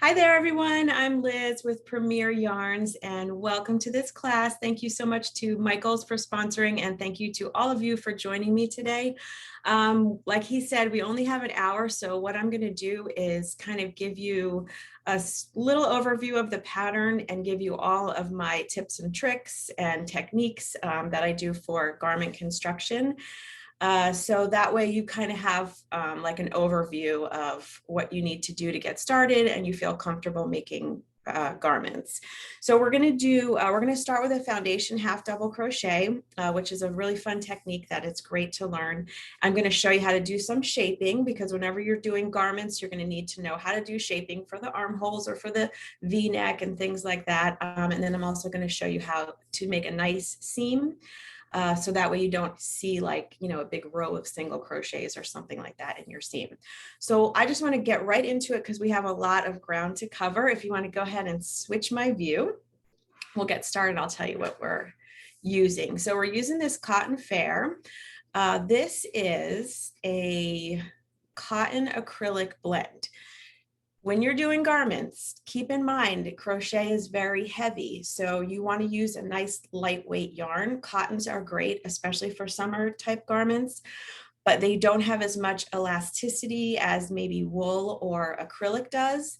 Hi there, everyone. I'm Liz with Premier Yarns, and welcome to this class. Thank you so much to Michaels for sponsoring, and thank you to all of you for joining me today. Like he said, we only have an hour, so what I'm going to do is kind of give you a little overview of the pattern and give you all of my tips and tricks and techniques that I do for garment construction. So that way you kind of have like an overview of what you need to do to get started and you feel comfortable making garments. So we're going to start with a foundation half double crochet, which is a really fun technique that it's great to learn. I'm going to show you how to do some shaping because whenever you're doing garments, you're going to need to know how to do shaping for the armholes or for the V-neck and things like that. And then I'm also going to show you how to make a nice seam. So that way you don't see like, a big row of single crochets or something like that in your seam. So I just want to get right into it because we have a lot of ground to cover. If you want to go ahead and switch my view, we'll get started. I'll tell you what we're using. So we're using this cotton fair. This is a cotton acrylic blend. When you're doing garments, keep in mind crochet is very heavy, so you want to use a nice lightweight yarn. Cottons are great, especially for summer type garments, but they don't have as much elasticity as maybe wool or acrylic does.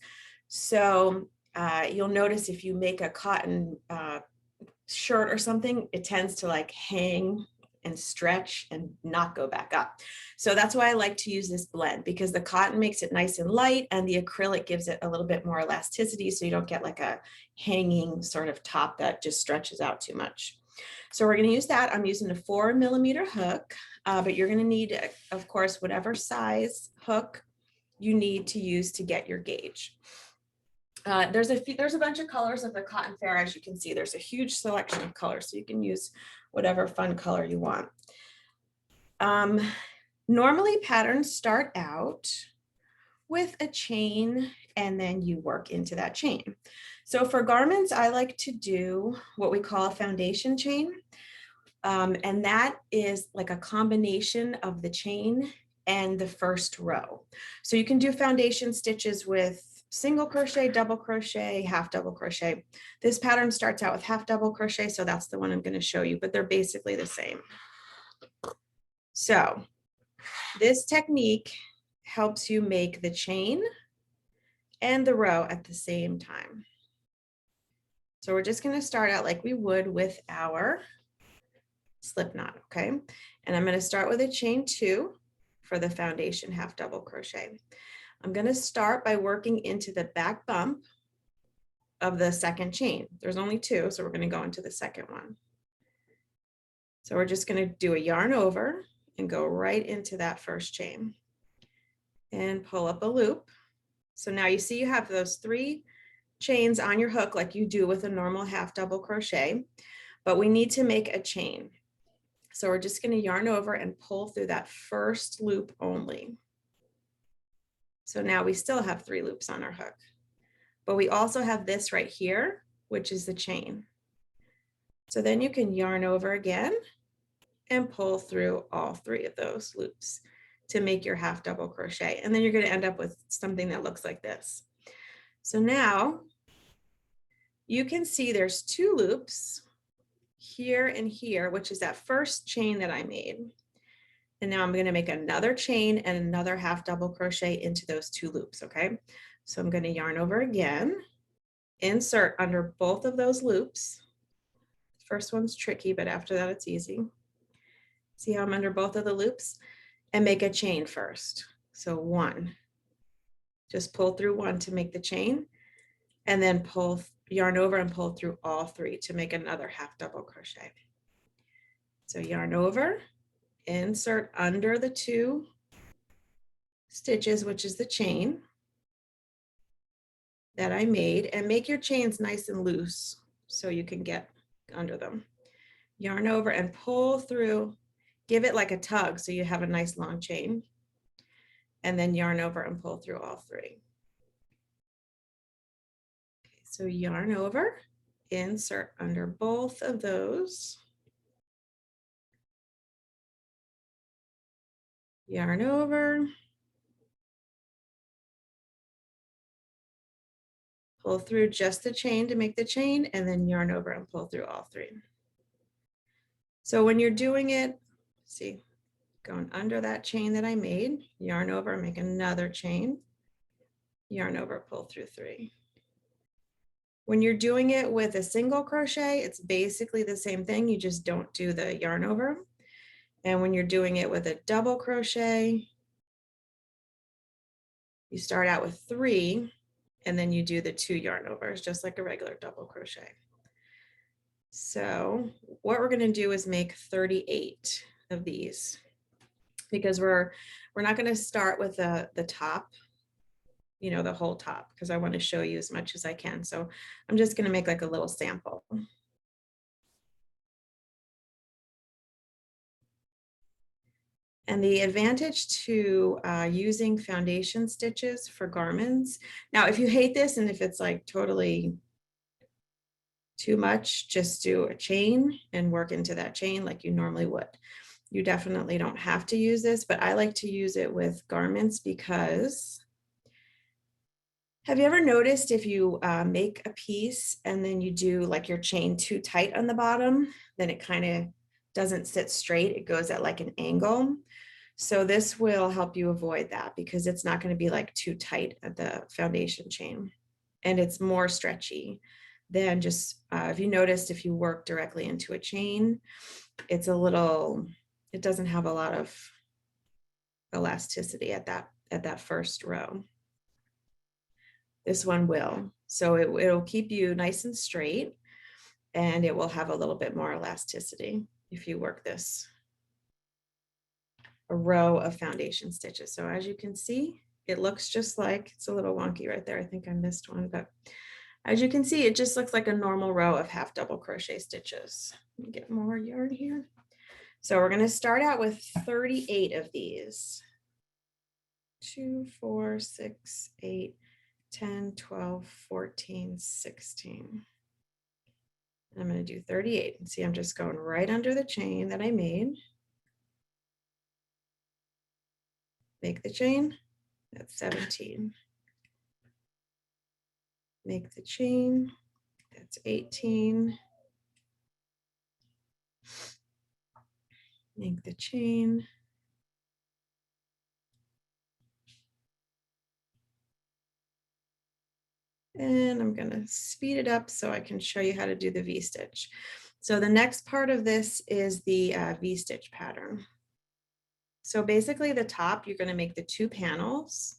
So you'll notice if you make a cotton shirt or something, it tends to like hang and stretch and not go back up. So that's why I like to use this blend, because the cotton makes it nice and light and the acrylic gives it a little bit more elasticity, so you don't get like a hanging sort of top that just stretches out too much. So we're going to use that. I'm using a 4mm hook, but you're going to need, of course, whatever size hook you need to use to get your gauge. There's a bunch of colors of the cotton fair. As you can see, there's a huge selection of colors, so you can use whatever fun color you want. Normally patterns start out with a chain and then you work into that chain. So for garments, I like to do what we call a foundation chain. And that is like a combination of the chain and the first row. So you can do foundation stitches with single crochet, double crochet, half double crochet. This pattern starts out with half double crochet, so that's the one I'm going to show you, but they're basically the same. So this technique helps you make the chain and the row at the same time. So we're just going to start out like we would with our slip knot, okay? And I'm going to start with a chain 2 for the foundation half double crochet. I'm going to start by working into the back bump of the second chain. There's only 2, so we're going to go into the second one. So we're just going to do a yarn over and go right into that first chain and pull up a loop. So now you see you have those 3 chains on your hook like you do with a normal half double crochet, but we need to make a chain. So we're just going to yarn over and pull through that first loop only. So now we still have 3 loops on our hook, but we also have this right here, which is the chain. So then you can yarn over again and pull through all 3 of those loops to make your half double crochet. And then you're going to end up with something that looks like this. So now you can see there's 2 loops here and here, which is that first chain that I made. And now I'm going to make another chain and another half double crochet into those 2 loops, okay? So I'm going to yarn over again, insert under both of those loops. First one's tricky, but after that it's easy. See how I'm under both of the loops? And make a chain first. So 1. Just pull through 1 to make the chain, and then yarn over and pull through all 3 to make another half double crochet. So yarn over, insert under the 2 stitches, which is the chain that I made, and make your chains nice and loose so you can get under them. Yarn over and pull through, give it like a tug so you have a nice long chain, and then yarn over and pull through all 3. Okay, so yarn over, insert under both of those, yarn over, pull through just the chain to make the chain, and then yarn over and pull through all 3. So when you're doing it, see, going under that chain that I made, yarn over, make another chain, yarn over, pull through 3. When you're doing it with a single crochet, it's basically the same thing, you just don't do the yarn over. And when you're doing it with a double crochet, you start out with 3, and then you do the 2 yarn overs, just like a regular double crochet. So what we're going to do is make 38 of these, because we're not going to start with the top, you know, the whole top, because I want to show you as much as I can. So I'm just going to make like a little sample. And the advantage to using foundation stitches for garments. Now, if you hate this and if it's like totally too much, just do a chain and work into that chain like you normally would. You definitely don't have to use this, but I like to use it with garments because have you ever noticed if you make a piece and then you do like your chain too tight on the bottom, then it kind of doesn't sit straight, it goes at like an angle. So this will help you avoid that because it's not going to be like too tight at the foundation chain, and it's more stretchy than just, if you noticed, if you work directly into a chain, it's a little, it doesn't have a lot of elasticity at that first row. This one will. So it'll keep you nice and straight, and it will have a little bit more elasticity if you work this a row of foundation stitches. So as you can see, it looks just like, it's a little wonky right there. I think I missed one, but as you can see, it just looks like a normal row of half double crochet stitches. Let me get more yarn here. So we're going to start out with 38 of these. 2, 4, 6, 8, 10, 12, 14, 16. And I'm going to do 38. And see, I'm just going right under the chain that I made. Make the chain, that's 17. Make the chain, that's 18. Make the chain. And I'm going to speed it up so I can show you how to do the V-stitch. So the next part of this is the V-stitch pattern. So basically the top, you're going to make the 2 panels.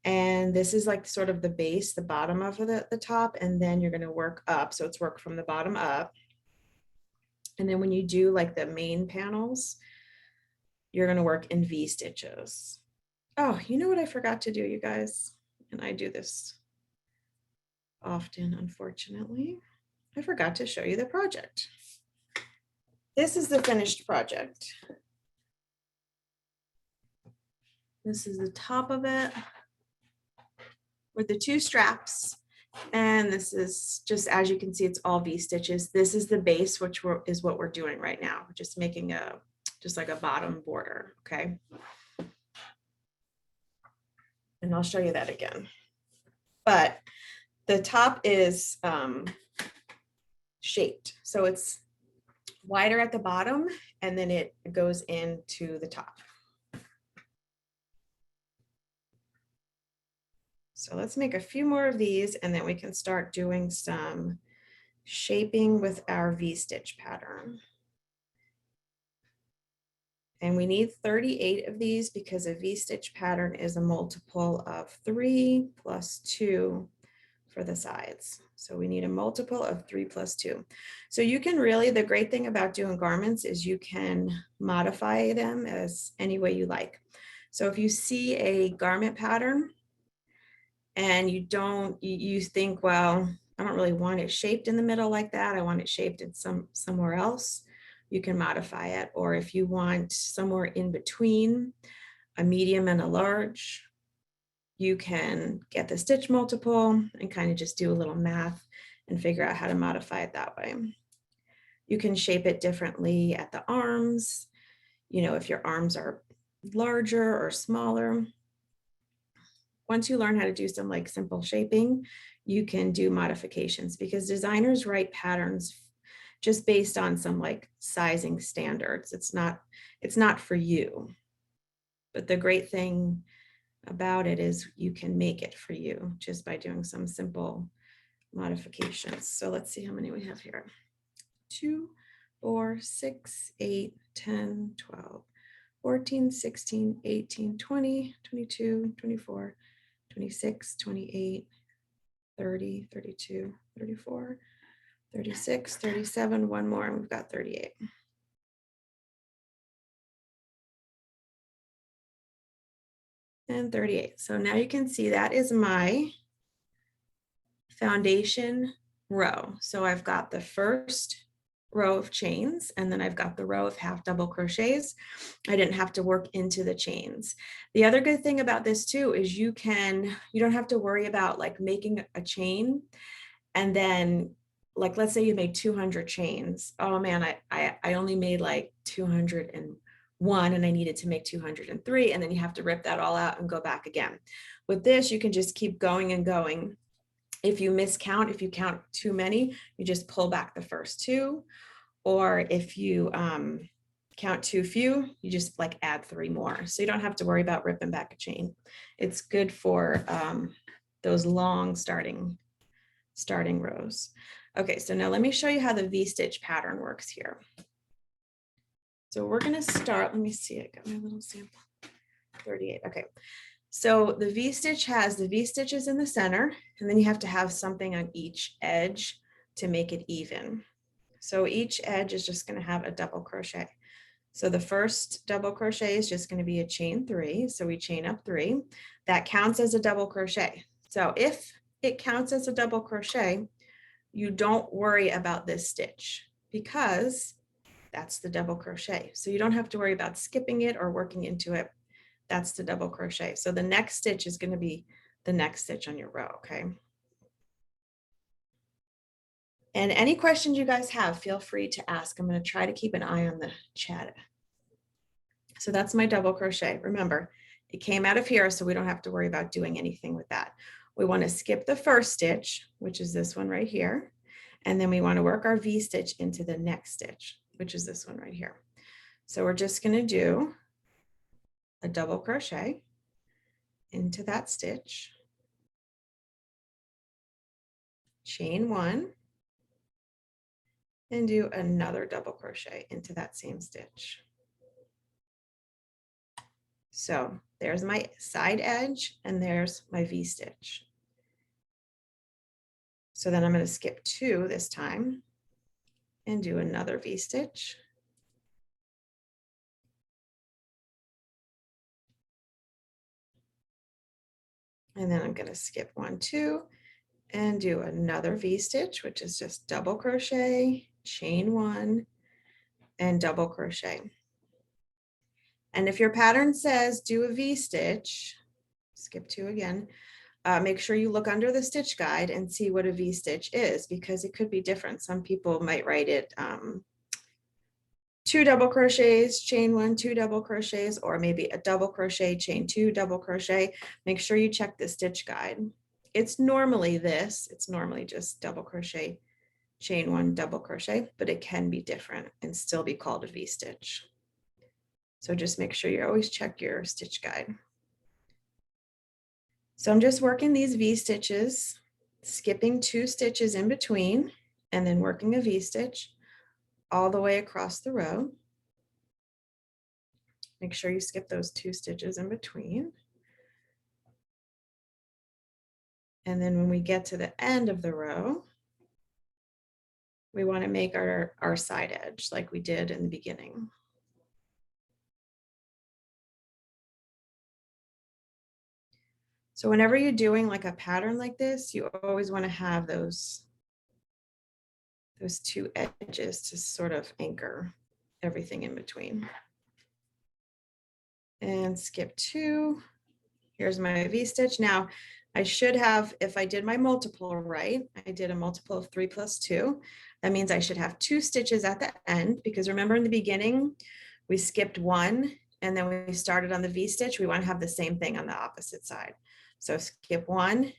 And this is like sort of the base, the bottom of the top, and then you're going to work up. So it's work from the bottom up. And then when you do like the main panels, you're going to work in V stitches. Oh, you know what I forgot to do, you guys? And I do this often, unfortunately. I forgot to show you the project. This is the finished project. This is the top of it with the 2 straps. And this is just, as you can see, it's all V stitches. This is the base, which is what we're doing right now. We're just making just like a bottom border, okay? And I'll show you that again. But the top is shaped. So it's wider at the bottom and then it goes into the top. So let's make a few more of these and then we can start doing some shaping with our V-stitch pattern. And we need 38 of these because a V-stitch pattern is a multiple of 3 plus 2 for the sides. So we need a multiple of 3 plus 2. So you can really, the great thing about doing garments is you can modify them as any way you like. So if you see a garment pattern and you think, well, I don't really want it shaped in the middle like that. I want it shaped in somewhere else. You can modify it. Or if you want somewhere in between a medium and a large, you can get the stitch multiple and kind of just do a little math and figure out how to modify it that way. You can shape it differently at the arms, you know, if your arms are larger or smaller. Once you learn how to do some like simple shaping, you can do modifications, because designers write patterns just based on some like sizing standards. It's not for you. But the great thing about it is you can make it for you just by doing some simple modifications. So let's see how many we have here. 2, 4, 6, 8, 10, 12, 14, 16, 18, 20, 22, 24, 26, 28, 30, 32, 34, 36, 37, one more, and we've got 38. And 38. So now you can see that is my foundation row. So I've got the first row of chains, and then I've got the row of half double crochets. I didn't have to work into the chains. The other good thing about this too is you don't have to worry about like making a chain and then like, let's say you made 200 chains. Oh man, I only made like 201 and I needed to make 203, and then you have to rip that all out and go back again. With this, you can just keep going and going. If you miscount, if you count too many, you just pull back the first two. Or if you count too few, you just like add 3 more. So you don't have to worry about ripping back a chain. It's good for those long starting rows. Okay, so now let me show you how the V-stitch pattern works here. So we're gonna start, let me see, I got my little sample, 38, okay. So the V-stitch has the V-stitches in the center, and then you have to have something on each edge to make it even. So each edge is just gonna have a double crochet. So the first double crochet is just gonna be a chain 3. So we chain up 3. That counts as a double crochet. So if it counts as a double crochet, you don't worry about this stitch because that's the double crochet. So you don't have to worry about skipping it or working into it. That's the double crochet. So the next stitch is going to be the next stitch on your row, okay? And any questions you guys have, feel free to ask. I'm going to try to keep an eye on the chat. So that's my double crochet. Remember, it came out of here, so we don't have to worry about doing anything with that. We want to skip the first stitch, which is this one right here. And then we want to work our V-stitch into the next stitch, which is this one right here. So we're just going to do a double crochet into that stitch, chain 1, and do another double crochet into that same stitch. So there's my side edge and there's my V-stitch. So then I'm going to skip 2 this time and do another V-stitch. And then I'm going to skip 1, 2 and do another V-stitch, which is just double crochet, chain 1, and double crochet. And if your pattern says do a V-stitch, skip 2 again, make sure you look under the stitch guide and see what a V-stitch is, because it could be different. Some people might write it 2 double crochets, chain 1, 2 double crochets, or maybe a double crochet, chain 2, double crochet. Make sure you check the stitch guide. It's normally this, it's normally just double crochet, chain 1, double crochet, but it can be different and still be called a V-stitch. So just make sure you always check your stitch guide. So I'm just working these V-stitches, skipping 2 stitches in between, and then working a V-stitch all the way across the row. Make sure you skip those 2 stitches in between. And then when we get to the end of the row, we want to make our side edge like we did in the beginning. So whenever you're doing like a pattern like this, you always want to have those 2 edges to sort of anchor everything in between. And skip 2. Here's my V-stitch. Now, I should have, if I did my multiple right, I did a multiple of 3 plus 2. That means I should have 2 stitches at the end, because remember in the beginning, we skipped 1 and then we started on the V-stitch. We want to have the same thing on the opposite side. So skip 1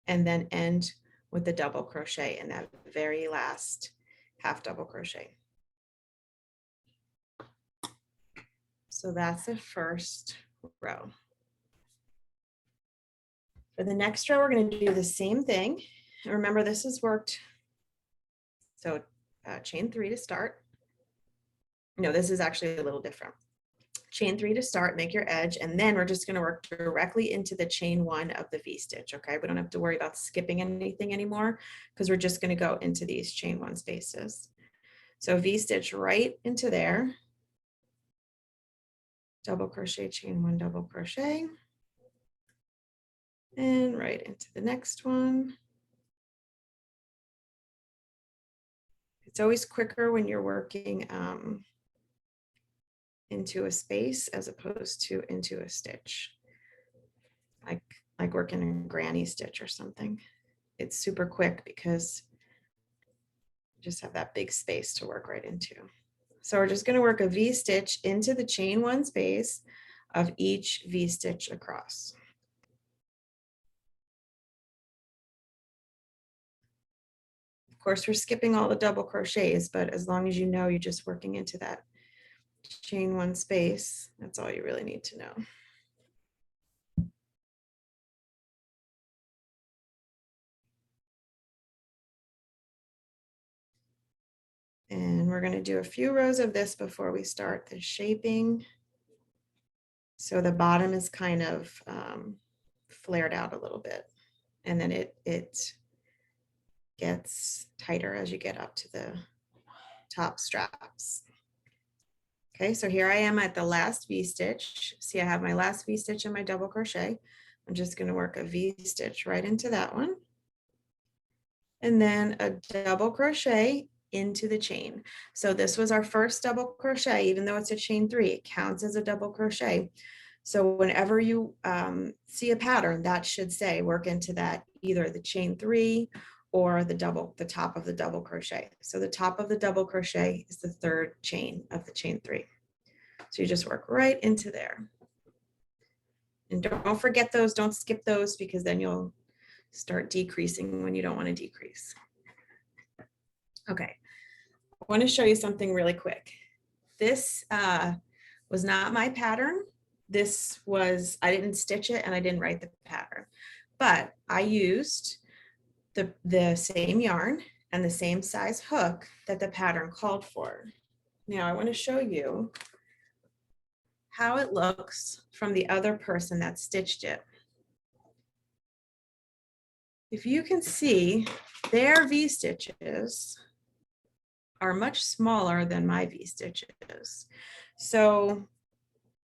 and then end with the double crochet in that very last half double crochet. So that's the first row. For the next row, we're going to do the same thing. And remember, this is worked. So chain 3 to start. No, this is actually a little different. Chain 3 to start, make your edge, and then we're just going to work directly into the chain 1 of the V-stitch, okay? We don't have to worry about skipping anything anymore because we're just going to go into these chain 1 spaces. So V-stitch right into there, double crochet, chain 1, double crochet, and right into the next one. It's always quicker when you're working into a space as opposed to into a stitch, like working in granny stitch or something. It's super quick because you just have that big space to work right into. So we're just going to work a V-stitch into the chain 1 space of each V-stitch across. Of course, we're skipping all the double crochets, but as long as you know you're just working into that chain 1 space, that's all you really need to know. And we're going to do a few rows of this before we start the shaping. So the bottom is kind of flared out a little bit, and then it gets tighter as you get up to the top straps. Okay, so here I am at the last V-stitch. See, I have my last V-stitch in my double crochet. I'm just going to work a V-stitch right into that one. And then a double crochet into the chain. So this was our first double crochet, even though it's a chain 3, it counts as a double crochet. So whenever you see a pattern, that should say work into that, either the chain 3 or the top of the double crochet. So the top of the double crochet is the 3rd chain of the chain 3. So you just work right into there. And don't forget those, don't skip those, because then you'll start decreasing when you don't want to decrease. Okay, I want to show you something really quick. This was not my pattern. This was, I didn't stitch it and I didn't write the pattern, but I used the same yarn and the same size hook that the pattern called for. Now I want to show you how it looks from the other person that stitched it. If you can see, their V-stitches are much smaller than my V-stitches. So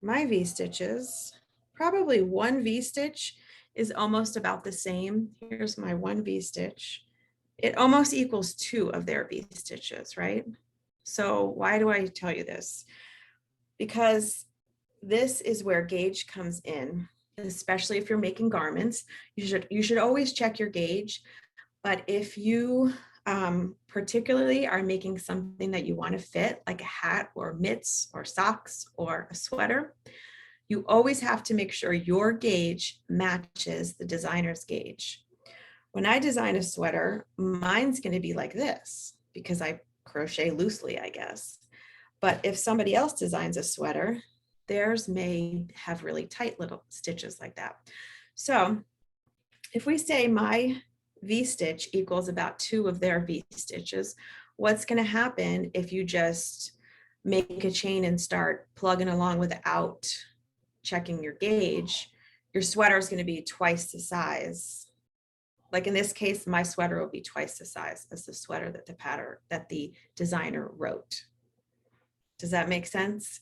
my V-stitches, probably one V-stitch is almost about the same. Here's my one V-stitch. It almost equals 2 of their V-stitches, right? So why do I tell you this? Because this is where gauge comes in, especially if you're making garments. You should always check your gauge, but if you particularly are making something that you want to fit, like a hat or mitts or socks or a sweater, you always have to make sure your gauge matches the designer's gauge. When I design a sweater, mine's going to be like this because I crochet loosely, I guess. But if somebody else designs a sweater, theirs may have really tight little stitches like that. So if we say my V-stitch equals about 2 of their V-stitches, what's going to happen if you just make a chain and start plugging along without checking your gauge? Your sweater is going to be twice the size. Like in this case, my sweater will be twice the size as the sweater that the designer wrote. Does that make sense?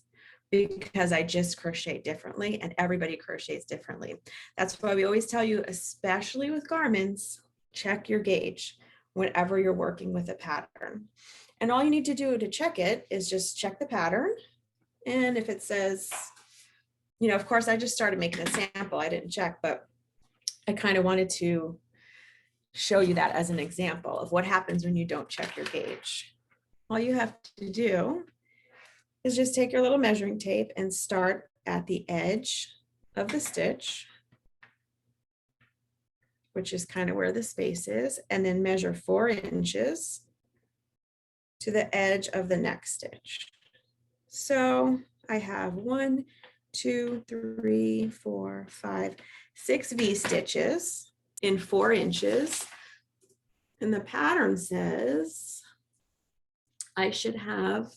Because I just crochet differently and everybody crochets differently. That's why we always tell you, especially with garments, check your gauge whenever you're working with a pattern. And all you need to do to check it is just check the pattern. And if it says, you know, of course, I just started making a sample. I didn't check, but I kind of wanted to show you that as an example of what happens when you don't check your gauge. All you have to do is just take your little measuring tape and start at the edge of the stitch. which is kind of where the space is, and then measure 4 inches to the edge of the next stitch. So I have 1, 2, 3, 4, 5, 6 V stitches in 4 inches. And the pattern says I should have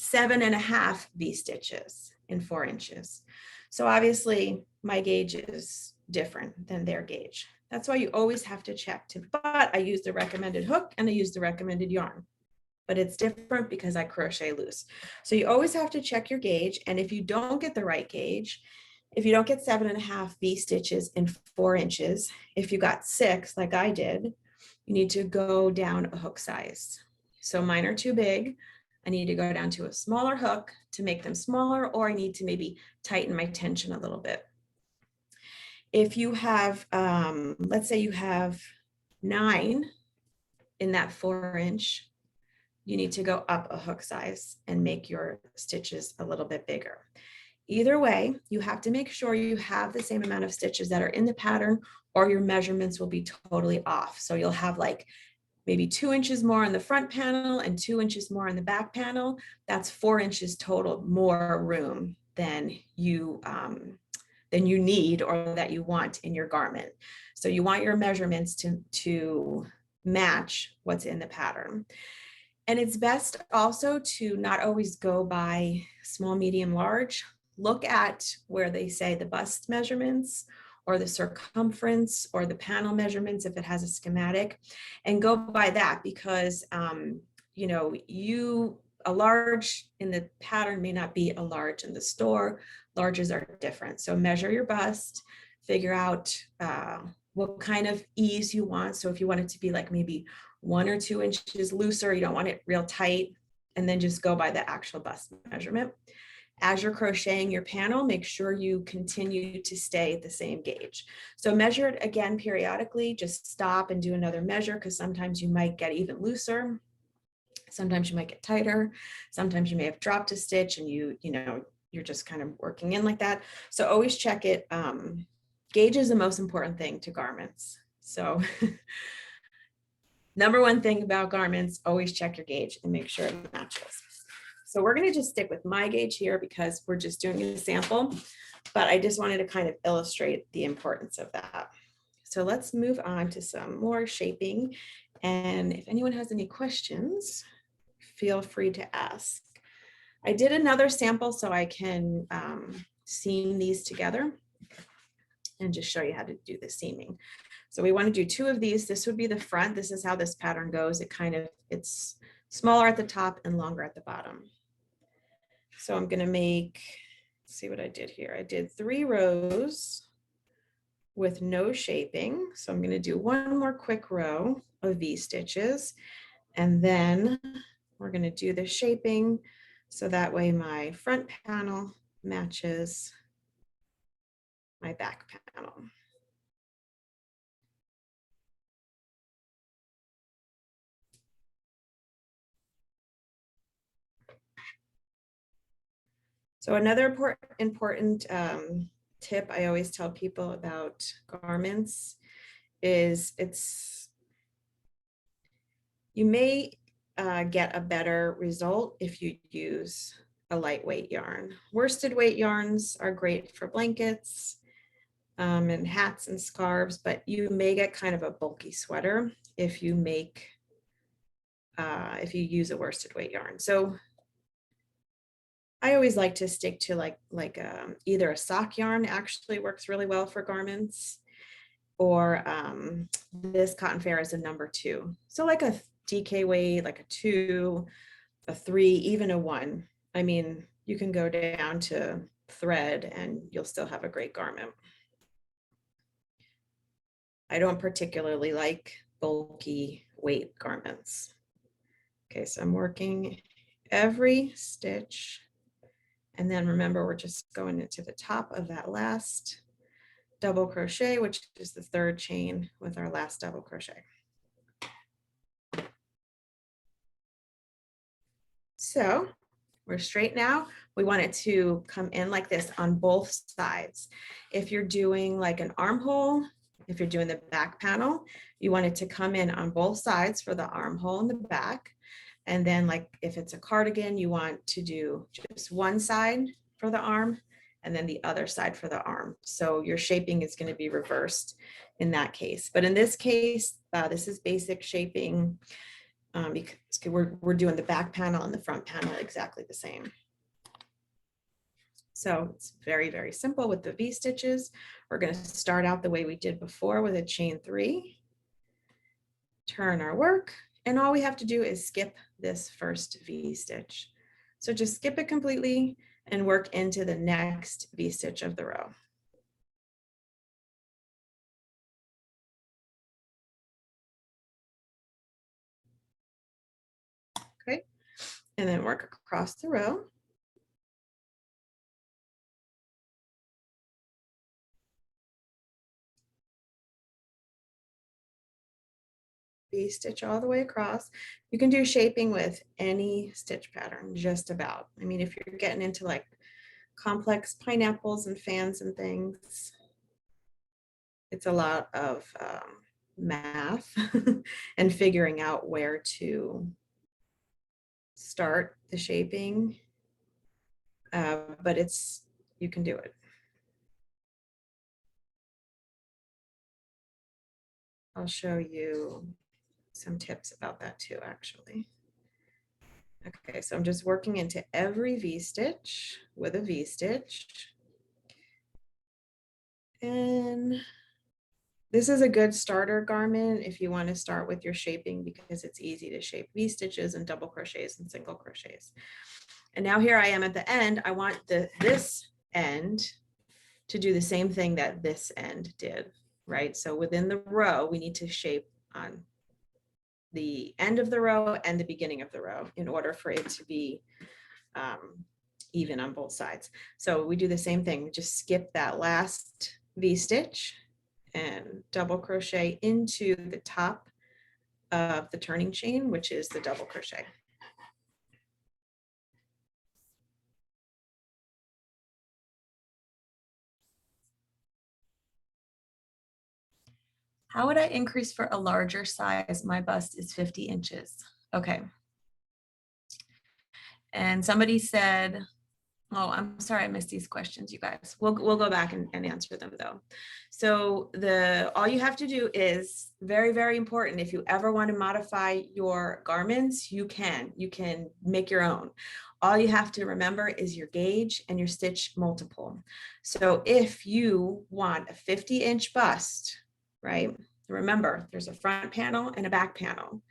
7.5 V stitches in 4 inches. So obviously my gauge is different than their gauge. That's why you always have to check but I use the recommended hook and I use the recommended yarn, but it's different because I crochet loose. So you always have to check your gauge. And if you don't get the right gauge, if you don't get 7.5 V stitches in 4 inches, if you got 6, like I did, you need to go down a hook size. So mine are too big. I need to go down to a smaller hook to make them smaller, or I need to maybe tighten my tension a little bit. If you have, let's say you have 9 in that 4 inch, you need to go up a hook size and make your stitches a little bit bigger. Either way, you have to make sure you have the same amount of stitches that are in the pattern, or your measurements will be totally off. So you'll have like maybe 2 inches more on the front panel and 2 inches more on the back panel. That's 4 inches total more room than you need or that you want in your garment. So you want your measurements to match what's in the pattern. And it's best also to not always go by small, medium, large. Look at where they say the bust measurements or the circumference or the panel measurements if it has a schematic, and go by that, because you know, a large in the pattern may not be a large in the store. Larges are different. So measure your bust, figure out what kind of ease you want. So if you want it to be like maybe 1 or 2 inches looser, you don't want it real tight, and then just go by the actual bust measurement. As you're crocheting your panel, make sure you continue to stay the same gauge. So measure it again periodically, just stop and do another measure, because sometimes you might get even looser. Sometimes you might get tighter. Sometimes you may have dropped a stitch and you're just kind of working in like that. So always check it. Gauge is the most important thing to garments. So number one thing about garments, always check your gauge and make sure it matches. So we're going to just stick with my gauge here because we're just doing a sample, but I just wanted to kind of illustrate the importance of that. So let's move on to some more shaping. And if anyone has any questions, feel free to ask. I did another sample so I can seam these together and just show you how to do the seaming. So we want to do 2 of these. This would be the front. This is how this pattern goes. It's smaller at the top and longer at the bottom. So I'm going to make, let's see what I did here. I did 3 rows with no shaping. So I'm going to do 1 more quick row of V stitches, and then we're going to do the shaping. So that way my front panel matches my back panel. So another important tip I always tell people about garments is you may get a better result if you use a lightweight yarn. Worsted weight yarns are great for blankets and hats and scarves, but you may get kind of a bulky sweater if you use a worsted weight yarn. So I always like to stick to either a sock yarn actually works really well for garments, or this cotton fair is a number 2. So like a DK weight, like a 2, a 3, even a 1. I mean, you can go down to thread and you'll still have a great garment. I don't particularly like bulky weight garments. Okay, so I'm working every stitch. And then remember, we're just going into the top of that last double crochet, which is the 3rd chain with our last double crochet. So we're straight now. We want it to come in like this on both sides. If you're doing like an armhole, if you're doing the back panel, you want it to come in on both sides for the armhole in the back. And then like if it's a cardigan, you want to do just one side for the arm and then the other side for the arm. So your shaping is going to be reversed in that case. But in this case, this is basic shaping because we're doing the back panel and the front panel exactly the same. So it's very, very simple with the V-stitches. We're going to start out the way we did before with a chain 3, turn our work, and all we have to do is skip this first V-stitch. So just skip it completely and work into the next V-stitch of the row. Okay, and then work across the row. V-stitch all the way across. You can do shaping with any stitch pattern, just about. I mean, if you're getting into like complex pineapples and fans and things, it's a lot of math and figuring out where to start the shaping, but you can do it. I'll show you some tips about that too, actually. Okay, so I'm just working into every V-stitch with a V-stitch. And this is a good starter garment if you want to start with your shaping because it's easy to shape V-stitches and double crochets and single crochets. And now here I am at the end. I want this end to do the same thing that this end did, right? So within the row, we need to shape on the end of the row and the beginning of the row in order for it to be even on both sides. So we do the same thing, we just skip that last V-stitch and double crochet into the top of the turning chain, which is the double crochet. How would I increase for a larger size? My bust is 50 inches. Okay. And somebody said, oh, I'm sorry, I missed these questions, you guys. We'll go back and answer them though. So all you have to do is very, very important. If you ever want to modify your garments, you can make your own. All you have to remember is your gauge and your stitch multiple. So if you want a 50-inch bust, right? Remember, there's a front panel and a back panel.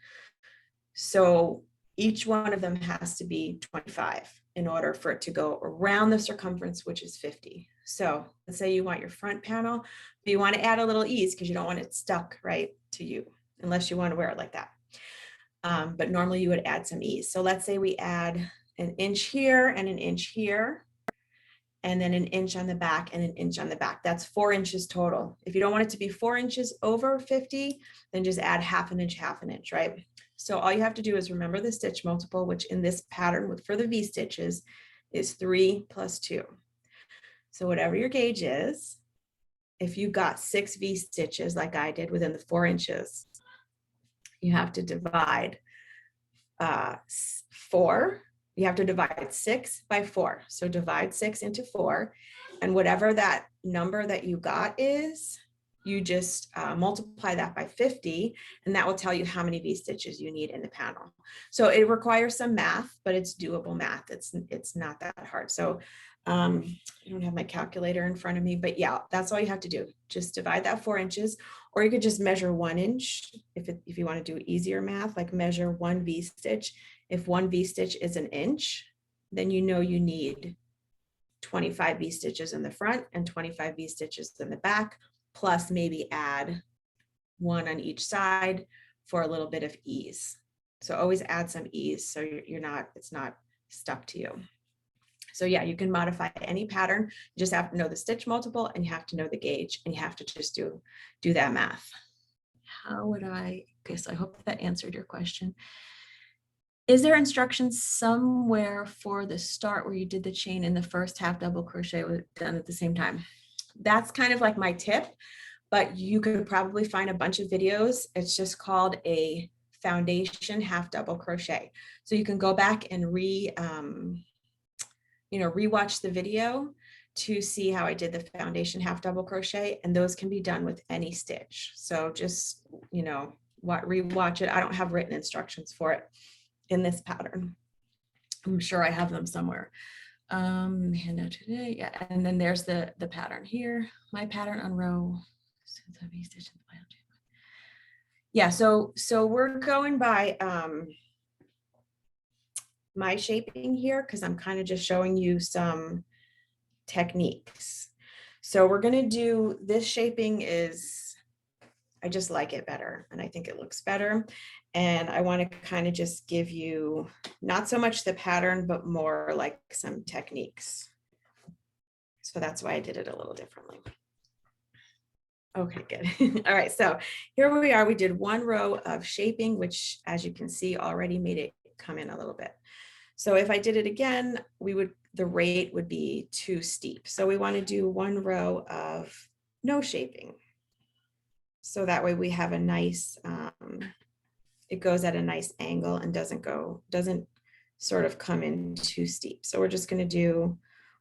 So each one of them has to be 25 in order for it to go around the circumference, which is 50. So let's say you want your front panel, but you want to add a little ease because you don't want it stuck right to you, unless you want to wear it like that. But normally you would add some ease. So let's say we add an inch here and an inch here, and then an inch on the back and an inch on the back. That's 4 inches total. If you don't want it to be 4 inches over 50, then just add half an inch, right? So all you have to do is remember the stitch multiple, which in this pattern for the V stitches is 3 plus 2. So whatever your gauge is, if you got 6 V stitches like I did within the 4 inches, you have to divide 4. You have to divide 6 by 4. So divide 6 into 4. And whatever that number that you got is, you just multiply that by 50, and that will tell you how many V stitches you need in the panel. So it requires some math, but it's doable math. It's not that hard. So I don't have my calculator in front of me, but yeah, that's all you have to do. Just divide that 4 inches, or you could just measure 1 inch if you want to do easier math, like measure 1 V stitch. If 1 V stitch is an inch, then you know you need 25 V stitches in the front and 25 V stitches in the back, plus maybe add 1 on each side for a little bit of ease. So always add some ease so it's not stuck to you. So yeah, you can modify any pattern. You just have to know the stitch multiple and you have to know the gauge and you have to just do that math. Okay, so I hope that answered your question. Is there instructions somewhere for the start where you did the chain in the first half double crochet done at the same time? That's kind of like my tip. but you could probably find a bunch of videos. It's just called a foundation half double crochet. So you can go back and rewatch the video to see how I did the foundation half double crochet, and those can be done with any stitch. So just, rewatch it. I don't have written instructions for it in this pattern. I'm sure I have them somewhere. Handout today, yeah, and then there's the pattern here. My pattern on row. Yeah, so we're going by my shaping here because I'm kind of just showing you some techniques. So we're going to do this shaping is, I just like it better and I think it looks better. And I want to kind of just give you not so much the pattern, but more like some techniques. So that's why I did it a little differently. Okay, good. All right, so here we are. We did one row of shaping, which as you can see already made it come in a little bit. So if I did it again, the rate would be too steep. So we want to do one row of no shaping. So that way we have a nice, it goes at a nice angle and doesn't sort of come in too steep. So we're just going to do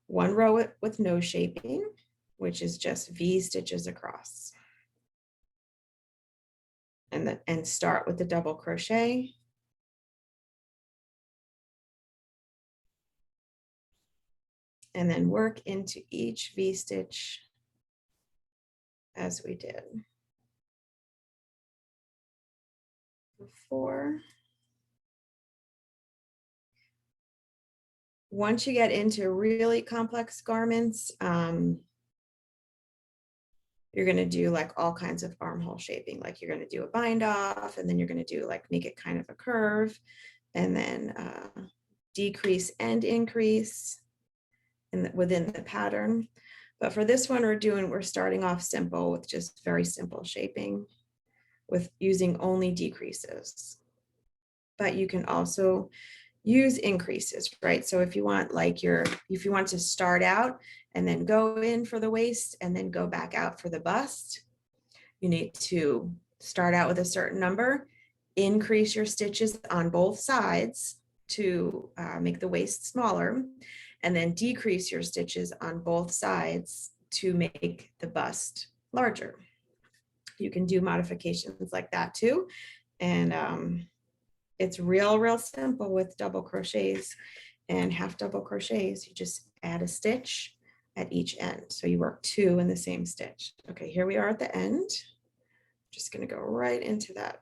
one row with no shaping, which is just V stitches across. And start with the double crochet. And then work into each V stitch as we did before. Once you get into really complex garments, you're going to do like all kinds of armhole shaping. Like you're going to do a bind off, and then you're going to do like make it kind of a curve, and then decrease and increase within the pattern. But for this one, we're starting off simple with just very simple shaping with using only decreases. But you can also use increases, right? So if you want if you want to start out and then go in for the waist and then go back out for the bust, you need to start out with a certain number, increase your stitches on both sides to make the waist smaller, and then decrease your stitches on both sides to make the bust larger. You can do modifications like that too. And it's real simple with double crochets and half double crochets. You just add a stitch at each end. So you work two in the same stitch. Okay, here we are at the end. Just gonna go right into that.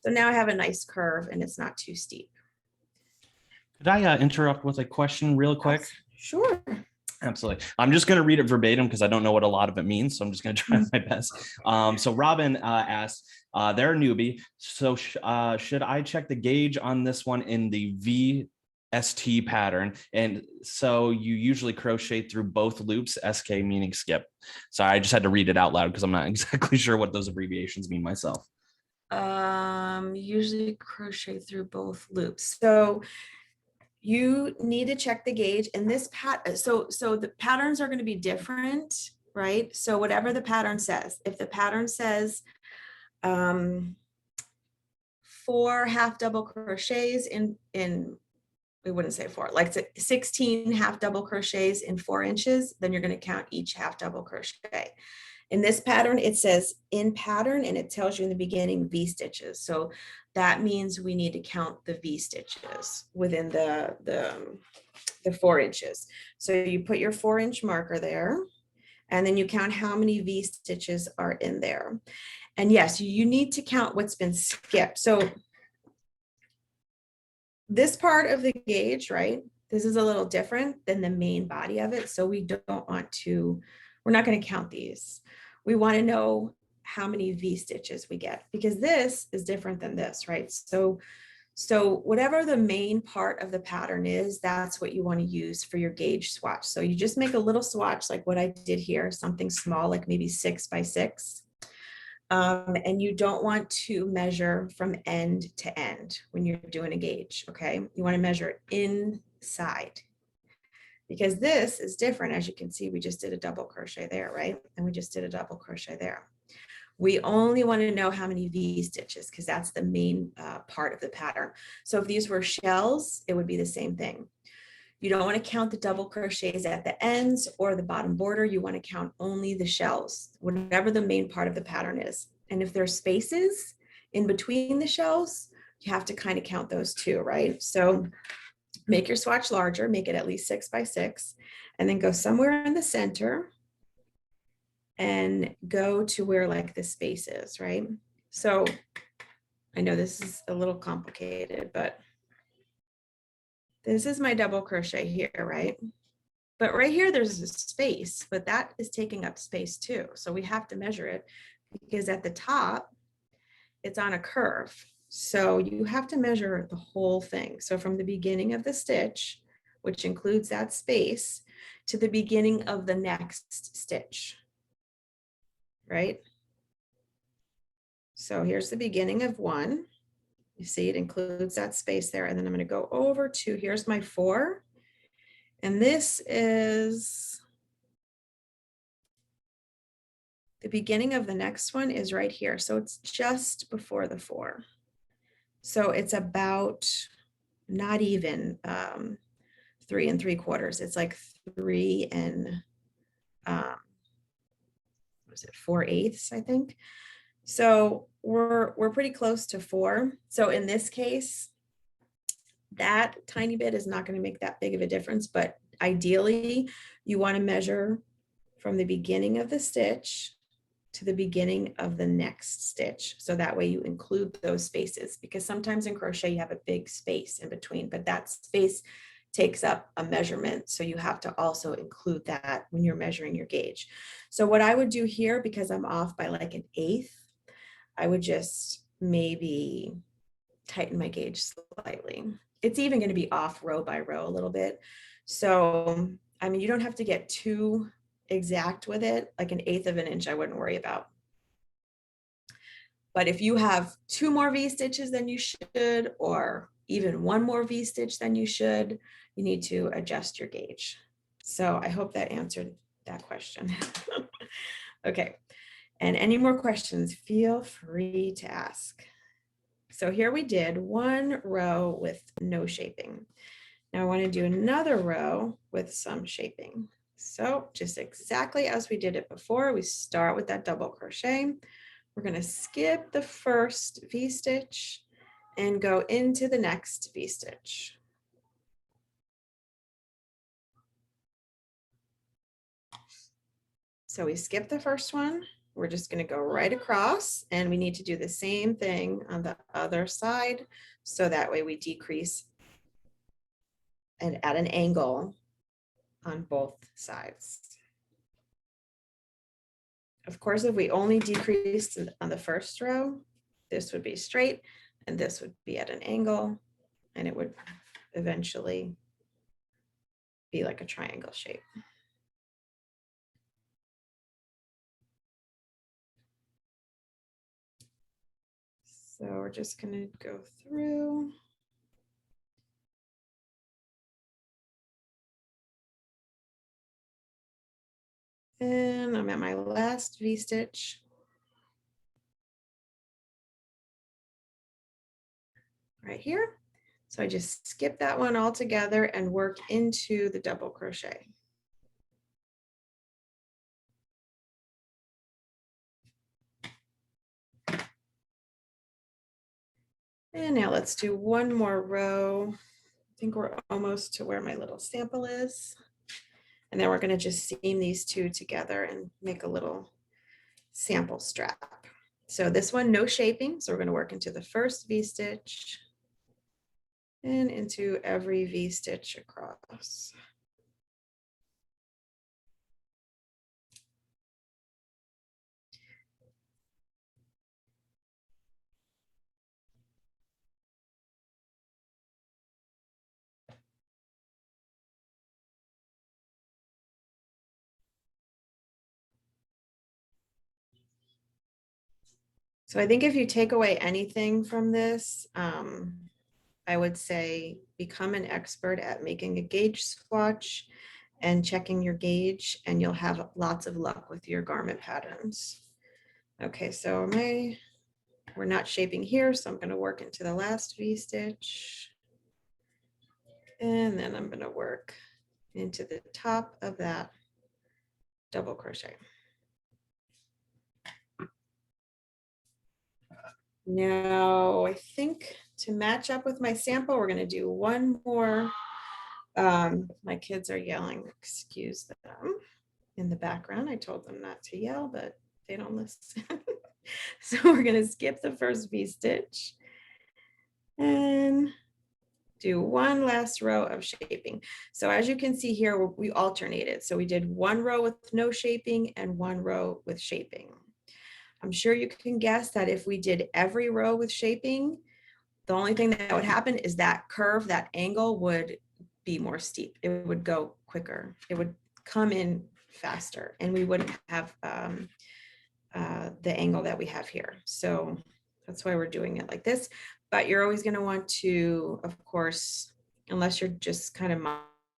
So now I have a nice curve and it's not too steep. Could I interrupt with a question real quick? Sure. Absolutely. I'm just going to read it verbatim because I don't know what a lot of it means. So I'm just going to try my best. So Robin asked, they're a newbie. So should I check the gauge on this one in the VST pattern? And so you usually crochet through both loops, SK meaning skip. So I just had to read it out loud because I'm not exactly sure what those abbreviations mean myself. Usually crochet through both loops. So you need to check the gauge in this pattern. So the patterns are going to be different, right? So whatever the pattern says, if the pattern says 4 half double crochets in we wouldn't say 4, like 16 half double crochets in 4 inches, then you're going to count each half double crochet. In this pattern, it says in pattern, and it tells you in the beginning V stitches. So that means we need to count the V stitches within the 4 inches. So you put your 4-inch marker there, and then you count how many V stitches are in there. And yes, you need to count what's been skipped. So this part of the gauge, right? This is a little different than the main body of it. So we don't want to, we're not going to count these. We want to know how many V stitches we get, because this is different than this, right? So whatever the main part of the pattern is, that's what you want to use for your gauge swatch. So you just make a little swatch like what I did here, something small, like maybe 6 by 6. And you don't want to measure from end to end when you're doing a gauge, okay? You want to measure inside. because this is different. As you can see, we just did a double crochet there, right? And we just did a double crochet there. We only want to know how many V stitches because that's the main part of the pattern. So if these were shells, it would be the same thing. You don't want to count the double crochets at the ends or the bottom border. You want to count only the shells, whatever the main part of the pattern is. And if there's spaces in between the shells, you have to kind of count those too, right? So make your swatch larger, make it at least 6 by 6, and then go somewhere in the center and go to where like the space is, right? So I know this is a little complicated, but this is my double crochet here, right? But right here, there's a space, but that is taking up space too. So we have to measure it because at the top, it's on a curve. So you have to measure the whole thing. So from the beginning of the stitch, which includes that space, to the beginning of the next stitch, right? So here's the beginning of one. You see it includes that space there. And then I'm going to go over to, here's my 4. And this is the beginning of the next one is right here. So it's just before the 4. So it's about not even 3 3/4. It's like 3 and what is it, 4/8, I think. So we're pretty close to 4. So in this case, that tiny bit is not going to make that big of a difference, but ideally you want to measure from the beginning of the stitch to the beginning of the next stitch. So that way you include those spaces, because sometimes in crochet you have a big space in between, but that space takes up a measurement. So you have to also include that when you're measuring your gauge. So what I would do here, because I'm off by like 1/8, I would just maybe tighten my gauge slightly. It's even going to be off row by row a little bit. So, I mean, you don't have to get too exact with it, like 1/8 of an inch, I wouldn't worry about. But if you have 2 more V stitches than you should, or even 1 more V stitch than you should, you need to adjust your gauge. So I hope that answered that question. Okay. And any more questions, feel free to ask. So here we did 1 row with no shaping. Now I want to do another row with some shaping. So just exactly as we did it before, we start with that double crochet. We're going to skip the first V stitch and go into the next V stitch. So we skip the first one. We're just going to go right across, and we need to do the same thing on the other side. So that way we decrease and at an angle on both sides. Of course, if we only decreased on the first row, this would be straight and this would be at an angle, and it would eventually be like a triangle shape. So we're just going to go through. And I'm at my last V stitch. Right here. So I just skip that one all together and work into the double crochet. And now let's do 1 more row. I think we're almost to where my little sample is. And then we're going to just seam these 2 together and make a little sample strap. So this one, no shaping. So we're going to work into the first V stitch and into every V stitch across. So I think if you take away anything from this, I would say become an expert at making a gauge swatch and checking your gauge, and you'll have lots of luck with your garment patterns. Okay, so we're not shaping here, so I'm going to work into the last V-stitch. And then I'm going to work into the top of that double crochet. Now, I think to match up with my sample, we're going to do one more. My kids are yelling, excuse them, in the background. I told them not to yell, but they don't listen. So we're going to skip the first V-stitch and do one last row of shaping. So as you can see here, we alternated. So we did one row with no shaping and one row with shaping. I'm sure you can guess that if we did every row with shaping, the only thing that would happen is that curve, that angle would be more steep. It would go quicker. It would come in faster, and we wouldn't have the angle that we have here. So that's why we're doing it like this. But you're always going to want to, of course, unless you're just kind of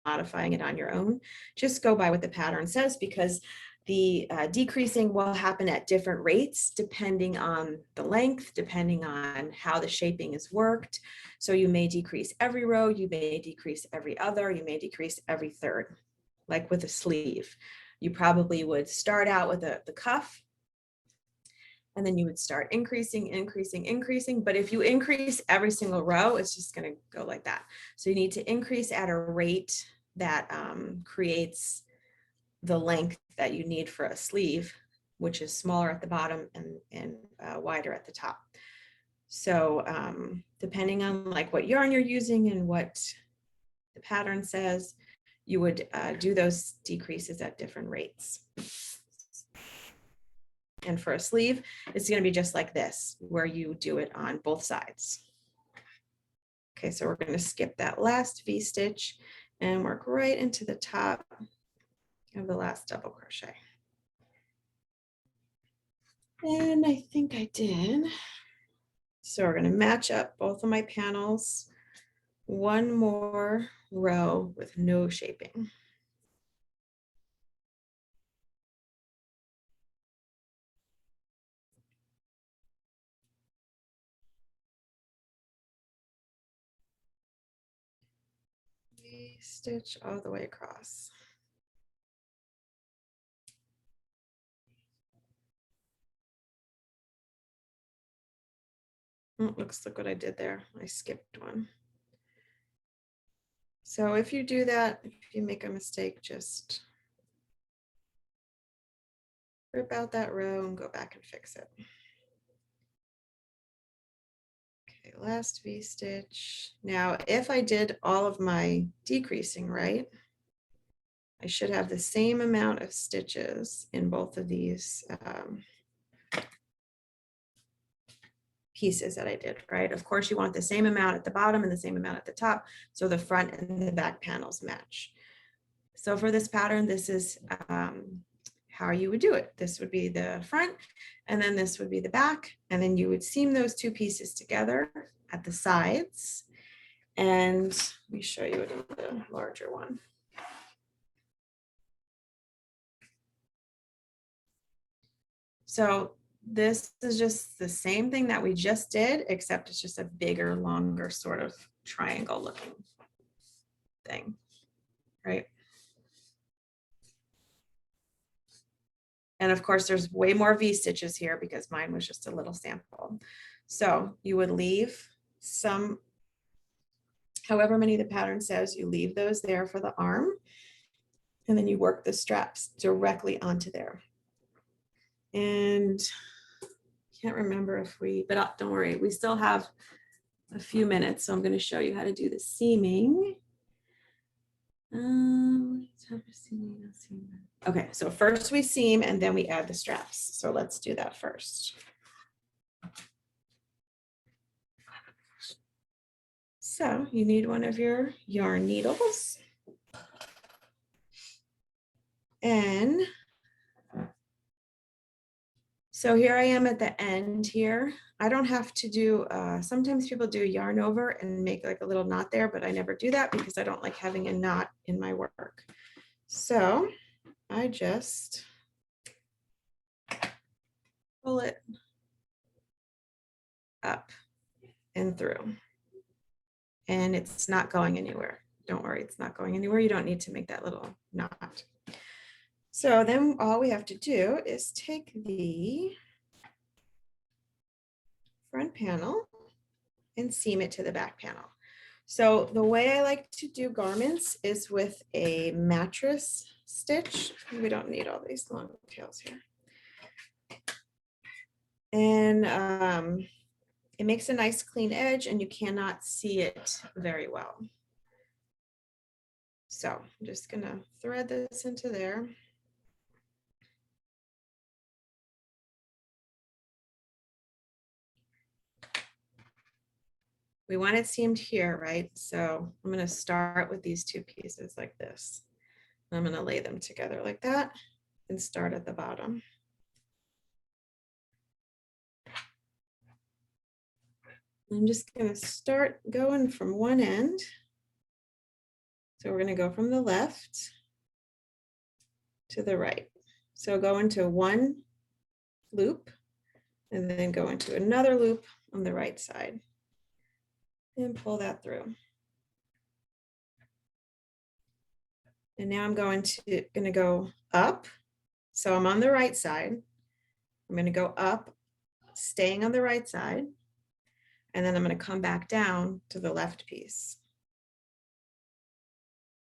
modifying it on your own, just go by what the pattern says, because the decreasing will happen at different rates depending on the length, depending on how the shaping is worked. So you may decrease every row, you may decrease every other, you may decrease every third. Like with a sleeve, you probably would start out with the cuff, and then you would start increasing. But if you increase every single row, it's just going to go like that. So you need to increase at a rate that creates the length that you need for a sleeve, which is smaller at the bottom and wider at the top. So depending on like what yarn you're using and what the pattern says, you would do those decreases at different rates. And for a sleeve, it's going to be just like this, where you do it on both sides. Okay, so we're going to skip that last V-stitch and work right into the top of the last double crochet. And I think I did. So we're going to match up both of my panels, one more row with no shaping. Stitch all the way across. Oh, looks like what I did there. I skipped one. So if you do that, if you make a mistake, just rip out that row and go back and fix it. Okay, last V-stitch. Now, if I did all of my decreasing right, I should have the same amount of stitches in both of these pieces that I did, right? Of course, you want the same amount at the bottom and the same amount at the top, so the front and the back panels match. So for this pattern, this is how you would do it. This would be the front, and then this would be the back, and then you would seam those two pieces together at the sides. And let me show you it in the larger one. So this is just the same thing that we just did, except it's just a bigger, longer sort of triangle looking thing, right? And of course, there's way more V-stitches here because mine was just a little sample. So you would leave some, however many the pattern says, you leave those there for the arm, and then you work the straps directly onto there. And can't remember if we, but don't worry, we still have a few minutes, so I'm going to show you how to do the seaming. Okay, so first we seam and then we add the straps. So let's do that first. So you need one of your yarn needles. And so here I am at the end here. I don't have to do, sometimes people do yarn over and make like a little knot there, but I never do that because I don't like having a knot in my work. So I just pull it up and through, and it's not going anywhere. Don't worry, it's not going anywhere. You don't need to make that little knot. So then all we have to do is take the front panel and seam it to the back panel. So the way I like to do garments is with a mattress stitch. We don't need all these long tails here. And it makes a nice clean edge and you cannot see it very well. So I'm just gonna thread this into there. We want it seamed here, right? So I'm gonna start with these two pieces like this. I'm gonna lay them together like that and start at the bottom. I'm just gonna start going from one end. So we're gonna go from the left to the right. So go into one loop and then go into another loop on the right side and pull that through. And now I'm gonna go up. So I'm on the right side. I'm gonna go up, staying on the right side. And then I'm gonna come back down to the left piece.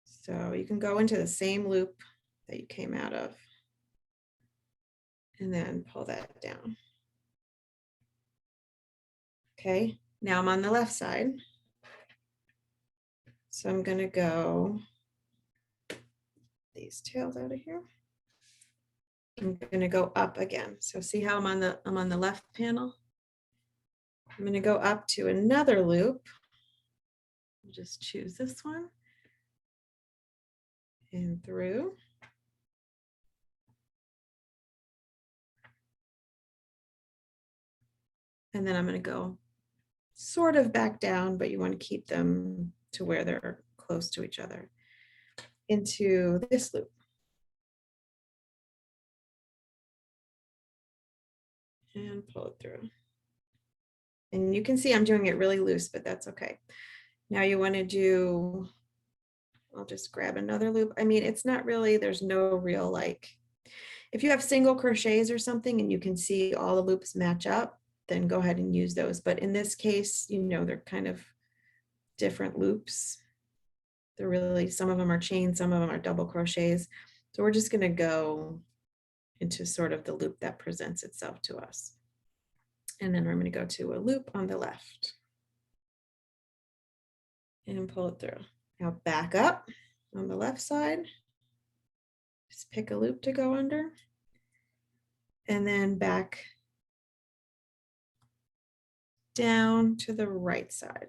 So you can go into the same loop that you came out of and then pull that down. Okay, now I'm on the left side. So I'm gonna go these tails out of here. I'm gonna go up again. So see how I'm on the left panel? I'm gonna go up to another loop. Just choose this one and through. And then I'm gonna go sort of back down, but you want to keep them to where they're close to each other into this loop. And pull it through. And you can see I'm doing it really loose, but that's okay. Now you want to do, I'll just grab another loop. I mean, it's not really, there's no real like, if you have single crochets or something and you can see all the loops match up, then go ahead and use those. But in this case, you know, they're kind of different loops. They're really, some of them are chains, some of them are double crochets. So we're just going to go into sort of the loop that presents itself to us. And then we're going to go to a loop on the left and pull it through. Now back up on the left side, just pick a loop to go under, and then back down to the right side.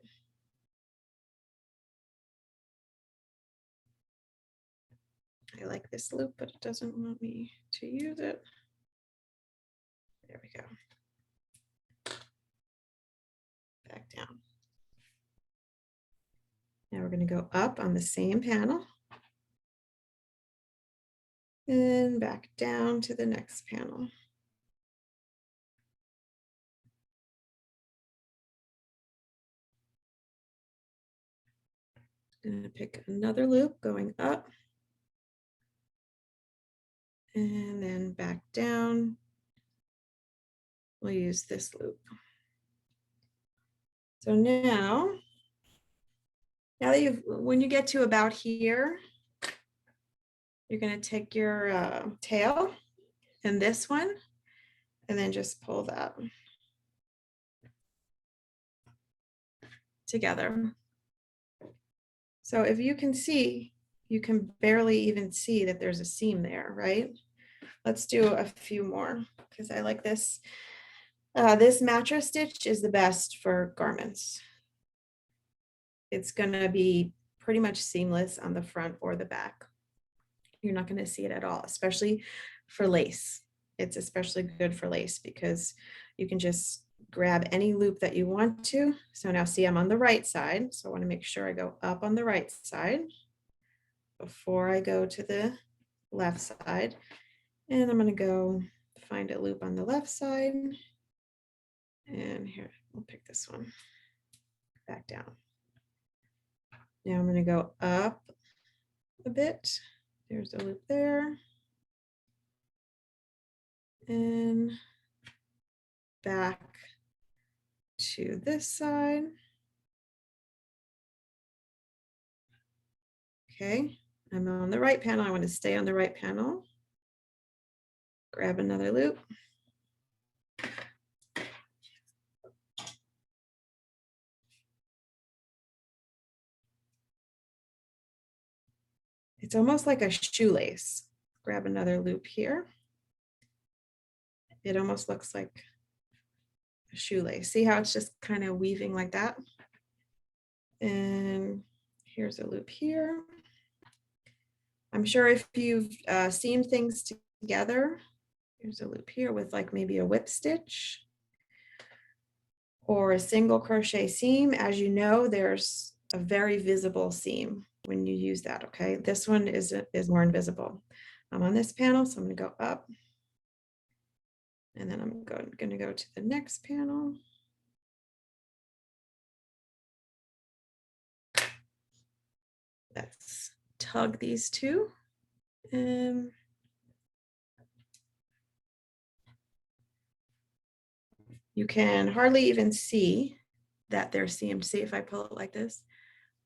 I like this loop, but it doesn't want me to use it. There we go. Back down. Now we're going to go up on the same panel and back down to the next panel. I'm going to pick another loop going up and then back down. We'll use this loop. So now that when you get to about here, you're going to take your tail and this one, and then just pull that together. So if you can see, you can barely even see that there's a seam there, right? Let's do a few more because I like this. This mattress stitch is the best for garments. It's going to be pretty much seamless on the front or the back. You're not going to see it at all, especially for lace. It's especially good for lace because you can just grab any loop that you want to. So now see, I'm on the right side. So I want to make sure I go up on the right side, before I go to the left side. And I'm going to go find a loop on the left side. And here, we'll pick this one back down. Now I'm going to go up a bit. There's a loop there. And back to this side. Okay, I'm on the right panel. I want to stay on the right panel. Grab another loop. It's almost like a shoelace. Grab another loop here. It almost looks like a shoelace. See how it's just kind of weaving like that? And here's a loop here. I'm sure if you've seamed things together, here's a loop here with like maybe a whip stitch or a single crochet seam. As you know, there's a very visible seam when you use that, okay? This one is more invisible. I'm on this panel, so I'm gonna go up. And then I'm gonna go to the next panel. Let's tug these two. You can hardly even see that they're seamed. See if I pull it like this,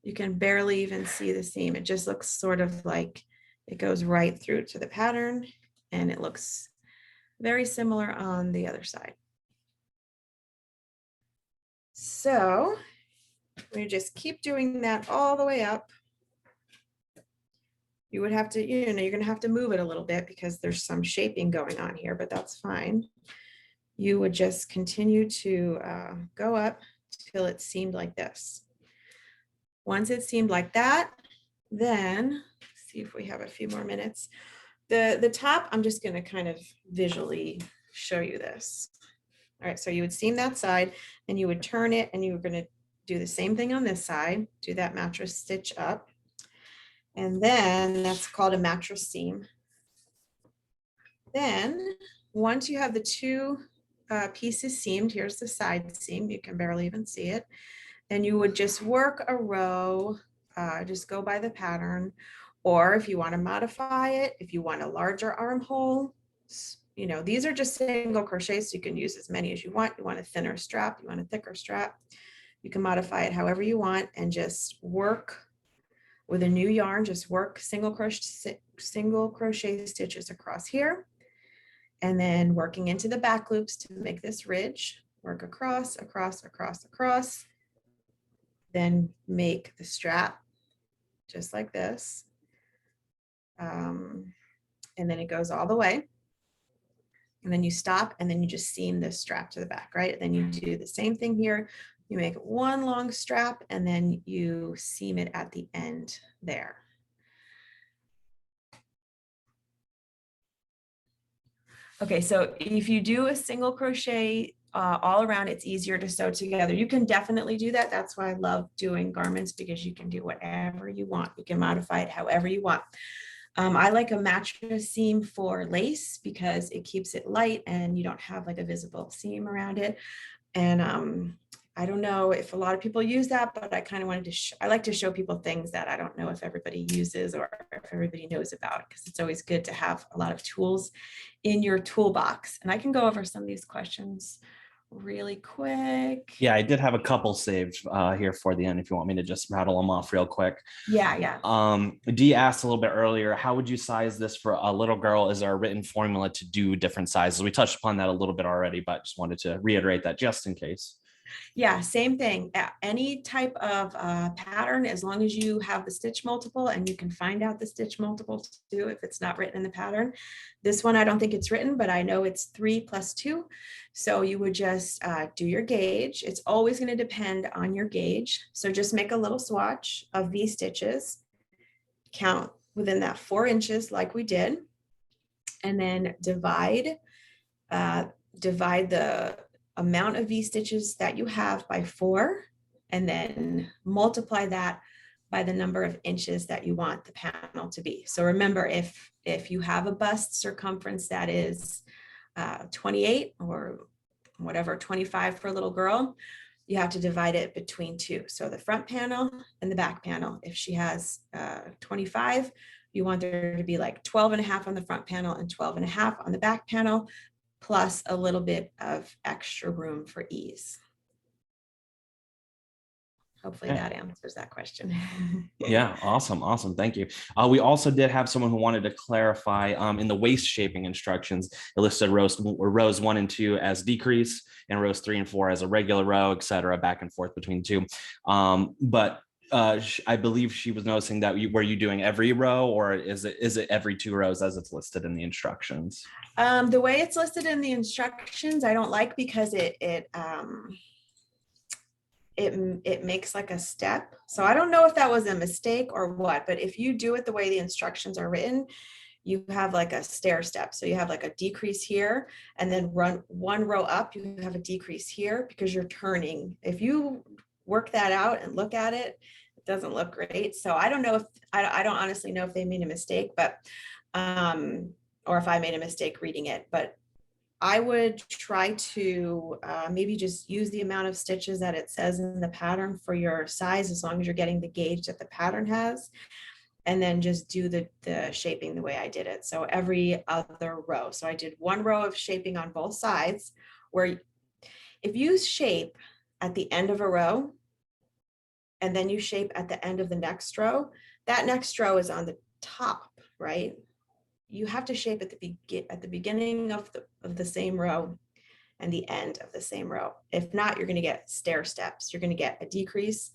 you can barely even see the seam. It just looks sort of like it goes right through to the pattern, and it looks very similar on the other side. So we just keep doing that all the way up. You would have to, you're gonna have to move it a little bit because there's some shaping going on here, but that's fine. You would just continue to go up till it seemed like this. Once it seemed like that, then see if we have a few more minutes. The top, I'm just gonna kind of visually show you this. All right, so you would seam that side and you would turn it, and you were gonna do the same thing on this side, do that mattress stitch up. And then that's called a mattress seam. Then once you have the two pieces seamed, here's the side seam, you can barely even see it, then you would just work a row, just go by the pattern. Or if you want to modify it, if you want a larger armhole, these are just single crochets, so you can use as many as you want. You want a thinner strap, you want a thicker strap, you can modify it however you want, and just work with a new yarn, just work single crochet stitches across here, and then working into the back loops to make this ridge, work across, across, across, across, then make the strap just like this. And then it goes all the way. And then you stop, and then you just seam this strap to the back, right? And then you do the same thing here. You make one long strap, and then you seam it at the end there. Okay, so if you do a single crochet all around, it's easier to sew together. You can definitely do that. That's why I love doing garments, because you can do whatever you want. You can modify it however you want. I like a mattress seam for lace because it keeps it light and you don't have like a visible seam around it. And I don't know if a lot of people use that, but I kind of wanted to, I like to show people things that I don't know if everybody uses or if everybody knows about, because it's always good to have a lot of tools in your toolbox. And I can go over some of these questions really quick. Yeah, I did have a couple saved here for the end if you want me to just rattle them off real quick. Yeah. Dee asked a little bit earlier, how would you size this for a little girl? Is there a written formula to do different sizes? We touched upon that a little bit already, but just wanted to reiterate that just in case. Yeah, same thing. Any type of pattern, as long as you have the stitch multiple, and you can find out the stitch multiple too if it's not written in the pattern. This one, I don't think it's written, but I know it's 3 + 2. So you would just do your gauge. It's always going to depend on your gauge. So just make a little swatch of V stitches, count within that 4 inches like we did, and then divide the amount of V stitches that you have by 4, and then multiply that by the number of inches that you want the panel to be. So remember, if you have a bust circumference that is 28 or whatever, 25 for a little girl, you have to divide it between two. So the front panel and the back panel. If she has 25, you want there to be like 12 and a half on the front panel and 12 and a half on the back panel, plus a little bit of extra room for ease. Hopefully that answers that question. Yeah, awesome. Awesome. Thank you. We also did have someone who wanted to clarify in the waist shaping instructions, it listed rows 1 and 2 as decrease and rows 3 and 4 as a regular row, et cetera, back and forth between two. But I believe she was noticing that were you doing every row, or is it every 2 rows as it's listed in the instructions? The way it's listed in the instructions, I don't like, because it makes like a step. So I don't know if that was a mistake or what, but if you do it the way the instructions are written, you have like a stair step. So you have like a decrease here, and then run 1 row up, you have a decrease here because you're turning. If you work that out and look at it, it doesn't look great. So I don't know if, I don't honestly know if they made a mistake, but, or if I made a mistake reading it, but I would try to maybe just use the amount of stitches that it says in the pattern for your size, as long as you're getting the gauge that the pattern has, and then just do the shaping the way I did it. So every other row. So I did 1 row of shaping on both sides, where if you shape at the end of a row, and then you shape at the end of the next row, that next row is on the top, right? You have to shape at the beginning of the same row and the end of the same row. If not, you're going to get stair steps. You're going to get a decrease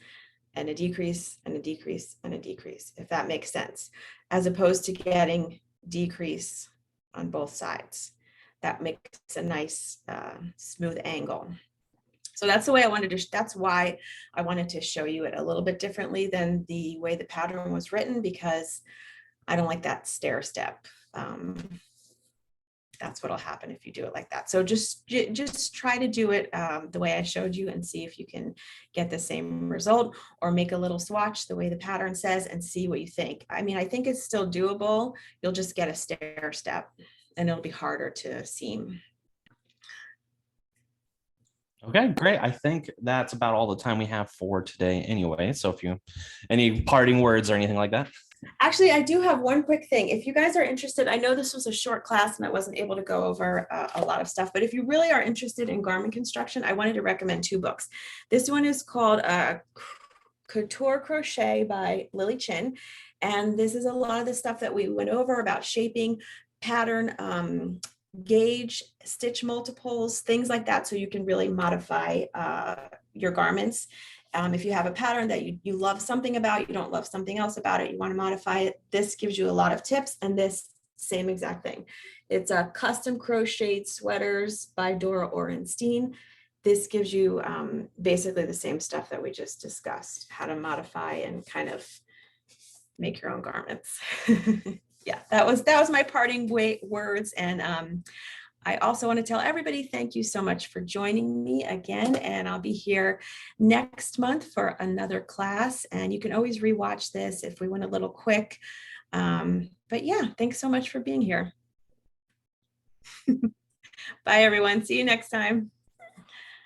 and a decrease and a decrease and a decrease, if that makes sense, as opposed to getting decrease on both sides. That makes a nice smooth angle. So that's the way that's why I wanted to show you it a little bit differently than the way the pattern was written, because I don't like that stair step. That's what'll happen if you do it like that. So just try to do it the way I showed you, and see if you can get the same result, or make a little swatch the way the pattern says and see what you think. I mean, I think it's still doable. You'll just get a stair step and it'll be harder to seam. Okay, great. I think that's about all the time we have for today anyway. So if you, any parting words or anything like that? Actually, I do have one quick thing. If you guys are interested, I know this was a short class and I wasn't able to go over a lot of stuff, but if you really are interested in garment construction, I wanted to recommend 2 books. This one is called Couture Crochet by Lily Chin. And this is a lot of the stuff that we went over about shaping, pattern, gauge, stitch multiples, things like that, so you can really modify your garments. If you have a pattern that you love something about, you don't love something else about it, you want to modify it, this gives you a lot of tips. And this same exact thing. It's a custom crocheted sweaters by Dora Orenstein. This gives you basically the same stuff that we just discussed, how to modify and kind of make your own garments. Yeah, that was my parting words. And I also want to tell everybody, thank you so much for joining me again. And I'll be here next month for another class. And you can always rewatch this if we went a little quick. But yeah, thanks so much for being here. Bye, everyone. See you next time.